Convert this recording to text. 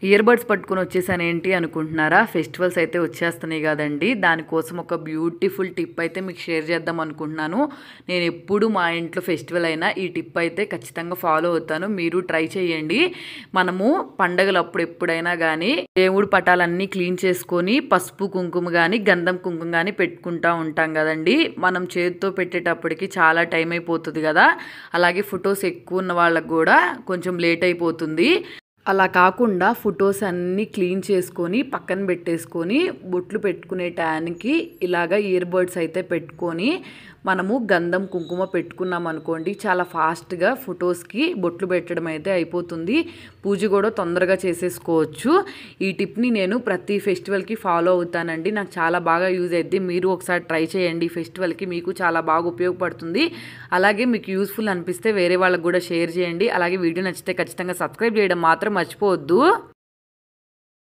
Ear buds పట్టుకొని వచ్చేసాను ఏంటి అనుకుంటున్నారా? ఫెస్టివల్స్ అయితే వచ్చేస్తున్నాయి కదండి, దానికోసం ఒక బ్యూటిఫుల్ టిప్ అయితే మీకు షేర్ చేద్దాం అనుకుంటున్నాను. నేను ఎప్పుడు మా ఇంట్లో ఫెస్టివల్ అయినా ఈ టిప్ అయితే ఖచ్చితంగా ఫాలో అవుతాను. మీరు ట్రై చేయండి. మనము పండగలు అప్పుడు ఎప్పుడైనా కానీ దేవుడి పటాలన్నీ క్లీన్ చేసుకొని పసుపు కుంకుమ కానీ గంధం కుంకుమ కానీ పెట్టుకుంటూ ఉంటాం కదండి. మనం చేతితో పెట్టేటప్పటికి చాలా టైం అయిపోతుంది కదా. అలాగే ఫొటోస్ ఎక్కువ ఉన్న వాళ్ళకు కూడా కొంచెం లేట్ అయిపోతుంది. అలా కాకుండా ఫొటోస్ అన్నీ క్లీన్ చేసుకొని పక్కన పెట్టేసుకొని బొట్లు పెట్టుకునే టయానికి ఇలాగ ఇయర్ బడ్స్ అయితే పెట్టుకొని మనము గంధం కుంకుమ పెట్టుకున్నాం అనుకోండి, చాలా ఫాస్ట్గా ఫొటోస్కి బొట్లు పెట్టడం అయితే అయిపోతుంది. పూజ కూడా తొందరగా చేసేసుకోవచ్చు. ఈ టిప్ని నేను ప్రతి ఫెస్టివల్కి ఫాలో అవుతానండి. నాకు చాలా బాగా యూజ్ అవుద్ది. మీరు ఒకసారి ట్రై చేయండి. ఫెస్టివల్కి మీకు చాలా బాగా ఉపయోగపడుతుంది. అలాగే మీకు యూస్ఫుల్ అనిపిస్తే వేరే వాళ్ళకు కూడా షేర్ చేయండి. అలాగే వీడియో నచ్చితే ఖచ్చితంగా సబ్స్క్రైబ్ చేయడం మాత్రం మర్చిపోవద్దు.